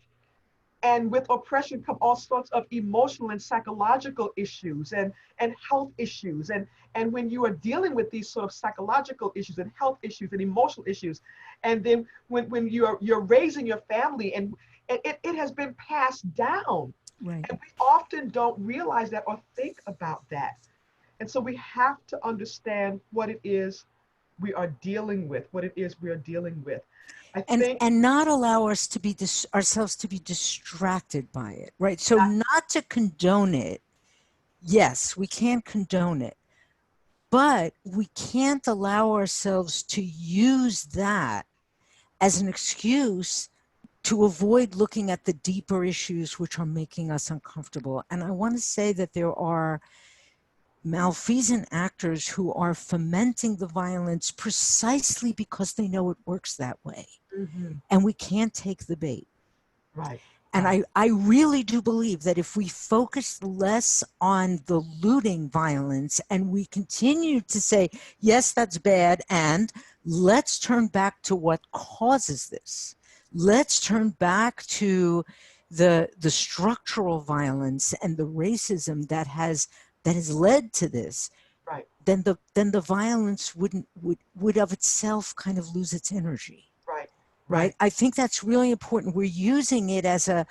And with oppression come all sorts of emotional and psychological issues and health issues. And when you are dealing with these sort of psychological issues and health issues and emotional issues, and then when you're raising your family, and it has been passed down. Right. And we often don't realize that or think about that. And so we have to understand what it is we are dealing with, what it is we are dealing with. I think And not allow us to be ourselves to be distracted by it, right? So that, not to condone it. Yes, we can't condone it, but we can't allow ourselves to use that as an excuse to avoid looking at the deeper issues which are making us uncomfortable. And I want to say that there are malfeasant actors who are fomenting the violence precisely because they know it works that way. mhm, And we can't take the bait. right, And right, I really do believe that if we focus less on the looting violence and we continue to say, yes, that's bad, and let's turn back to what causes this. Let's turn back to the structural violence and the racism that has led to this, right, then the violence would of itself kind of lose its energy. right, Right. right. I think that's really important. We're using it as an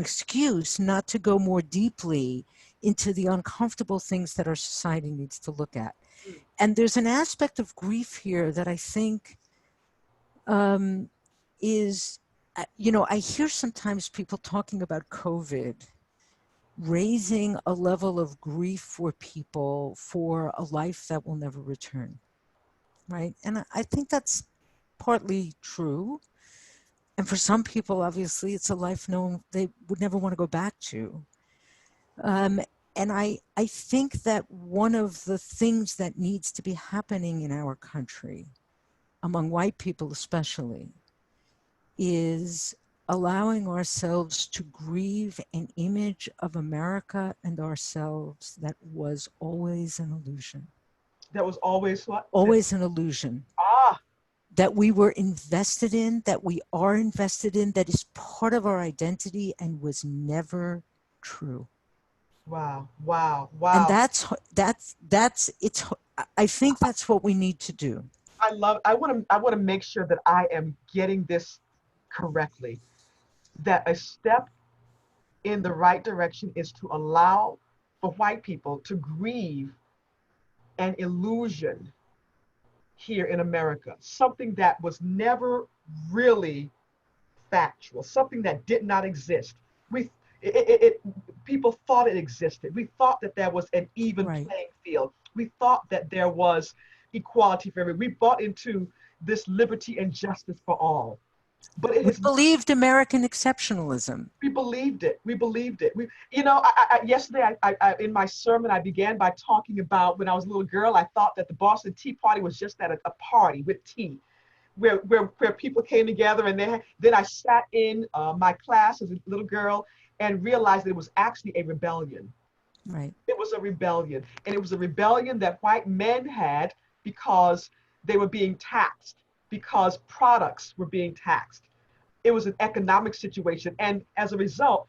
excuse not to go more deeply into the uncomfortable things that our society needs to look at. Mm, And there's an aspect of grief here that I think um, is, I hear sometimes people talking about COVID raising a level of grief for people for a life that will never return. Right. And I think that's partly true. And for some people, obviously, it's a life they would never want to go back to. Um, and I think that one of the things that needs to be happening in our country, among white people especially, is allowing ourselves to grieve an image of America and ourselves that was always an illusion. that was always what? Always an illusion. Ah, That we were invested in, that we are invested in, that is part of our identity and was never true. wow, wow, And wow. it's, I think that's what we need to do. I want to make sure that I am getting this correctly. That a step in the right direction is to allow for white people to grieve an illusion here in America, something that was never really factual, something that did not exist. We people thought it existed. We thought that there was an even Right. playing field. We thought that there was equality for everyone. We bought into this liberty and justice for all. But it We has believed American exceptionalism. we believed it. We believed it. Yesterday, in my sermon, I began by talking about when I was a little girl. I thought that the Boston Tea Party was just at a party with tea, where people came together, and then I sat in my class as a little girl and realized that it was actually a rebellion. Right. It was a rebellion, and it was a rebellion that white men had because they were being taxed, because products were being taxed. It was an economic situation, and as a result,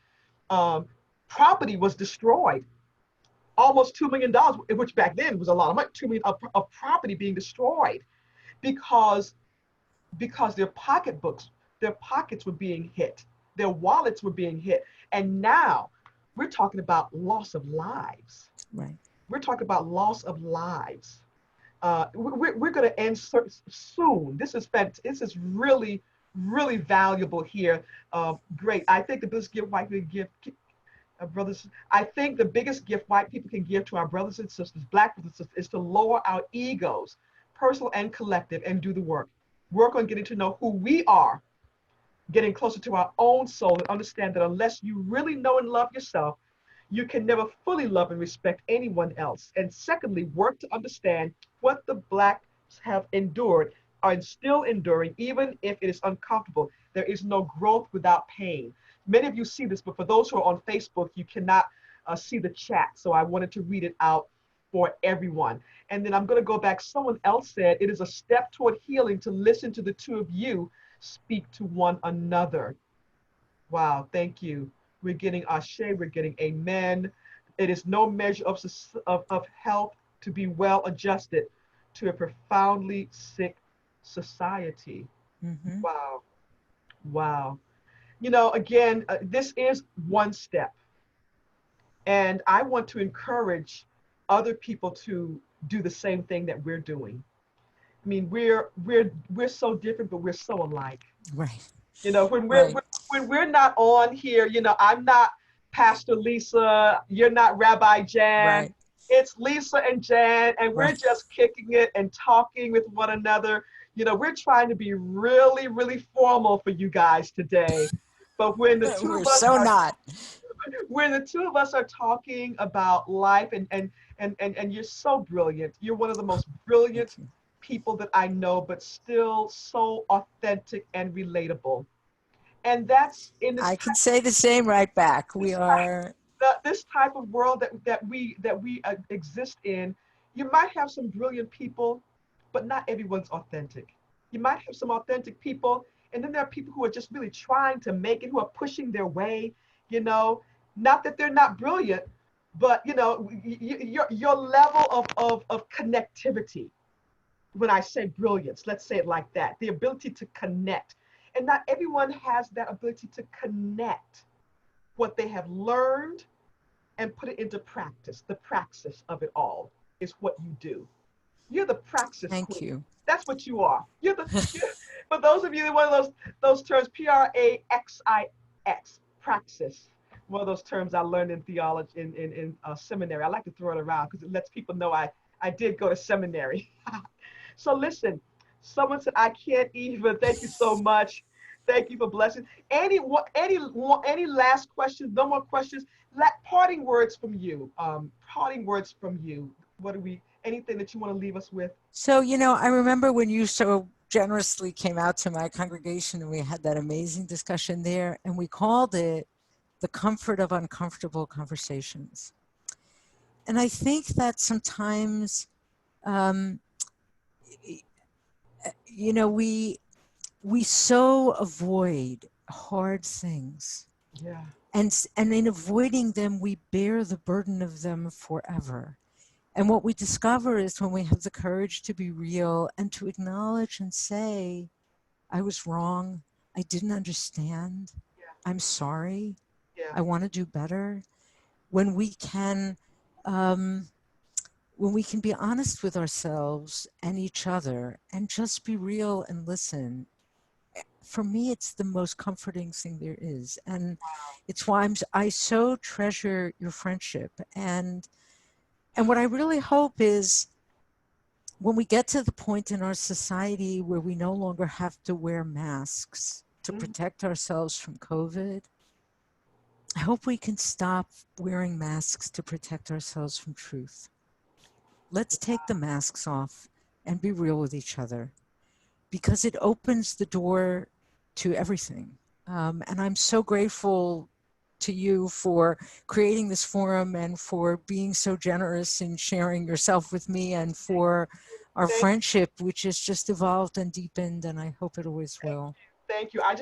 um, property was destroyed. Almost $2 million, which back then was a lot of money, 2 million of property being destroyed because their pocketbooks, their pockets were being hit, their wallets were being hit, and now we're talking about loss of lives. Right. We're talking about loss of lives. We're going to end soon. This is really, really valuable here. Great. I think the biggest gift white people give brothers. I think the biggest gift white people can give to our brothers and sisters, black brothers and sisters, is to lower our egos. personal and collective, and do the work. Work on getting to know who we are, getting closer to our own soul, and understand that unless you really know and love yourself, you can never fully love and respect anyone else. And secondly, work to understand what the Blacks have endured, are still enduring, even if it is uncomfortable. There is no growth without pain. Many of you see this, but for those who are on Facebook, you cannot see the chat. So I wanted to read it out for everyone. And then I'm going to go back. Someone else said, it is a step toward healing to listen to the two of you speak to one another. Wow, thank you. We're getting ashe, we're getting amen. It is no measure of health to be well adjusted to a profoundly sick society. Mm-hmm. Wow, wow. You know, again, this is one step. And I want to encourage other people to do the same thing that we're doing. I mean, we're so different, but we're so alike. Right. You know, when we're Right. when we're not on here, you know, I'm not Pastor Lisa, you're not Rabbi Jan. Right. It's Lisa and Jan, and we're Right. just kicking it and talking with one another. You know, we're trying to be really, really formal for you guys today. But We're so not. when the two of us are talking about life, and you're so brilliant. You're one of the most Thank brilliant you. people that I know, but still so authentic and relatable. And that's in I can say the same right back. We this are. this type of world that we exist in. You might have some brilliant people, but not everyone's authentic. You might have some authentic people, and then there are people who are just really trying to make it, who are pushing their way. You know, not that they're not brilliant, but you know, your level of connectivity. When I say brilliance, let's say it like that, the ability to connect. And not everyone has that ability to connect what they have learned and put it into practice. The praxis of it all is what you do. You're the praxis Thank queen. you. That's what you are. For those of you, one of those terms, praxis, praxis. One of those terms I learned in theology in seminary. I like to throw it around because it lets people know I did go to seminary. So listen, someone said I can't even. Thank you so much. Thank you for blessing. Any last questions? No more questions. Parting words from you. Parting words from you. What do we? Anything that you want to leave us with? So, I remember when you so generously came out to my congregation and we had that amazing discussion there, and we called it the comfort of uncomfortable conversations. And I think that sometimes, um, we so avoid hard things, Yeah. and in avoiding them, we bear the burden of them forever. And what we discover is when we have the courage to be real and to acknowledge and say, I was wrong, I didn't understand, Yeah. I'm sorry, Yeah. I want to do better. When we can, um, when we can be honest with ourselves and each other and just be real and listen, for me, it's the most comforting thing there is. And it's why I so treasure your friendship. And what I really hope is when we get to the point in our society where we no longer have to wear masks to Mhm. protect ourselves from COVID, I hope we can stop wearing masks to protect ourselves from truth. Let's take the masks off and be real with each other, because it opens the door to everything. And I'm so grateful to you for creating this forum and for being so generous in sharing yourself with me, and for our Thank friendship, which has just evolved and deepened, and I hope it always will. Thank you. I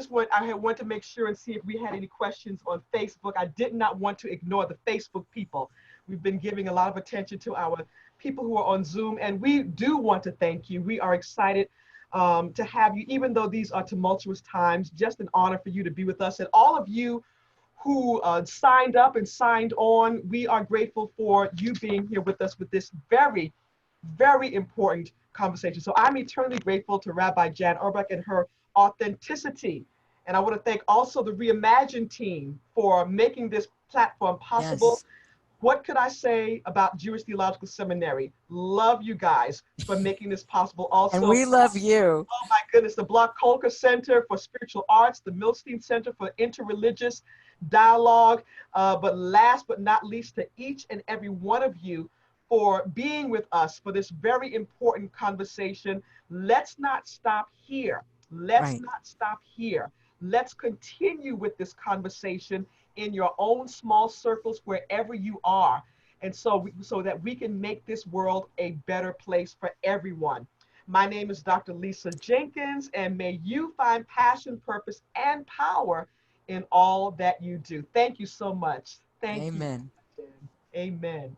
had want to make sure and see if we had any questions on Facebook. I did not want to ignore the Facebook people. We've been giving a lot of attention to our people who are on Zoom, and we do want to thank you. We are excited to have you, even though these are tumultuous times. Just an honor for you to be with us, and all of you who signed up and signed on. We are grateful for you being here with us with this very, very important conversation. So I'm eternally grateful to Rabbi Jan Uhrbach and her authenticity. And I want to thank also the Reimagine team for making this platform possible. Yes. What could I say about Jewish Theological Seminary? Love you guys for making this possible. And Also, we love you. oh my goodness, the Block Kolker Center for Spiritual Arts, the Milstein Center for Interreligious Dialogue. But last but not least, to each and every one of you for being with us for this very important conversation. Let's not stop here. Let's Right. not stop here. Let's continue with this conversation in your own small circles wherever you are. And so that we can make this world a better place for everyone. My name is Dr. Lisa Jenkins, and may you find passion, purpose, and power in all that you do. Thank you so much. Thank you. Amen. Amen.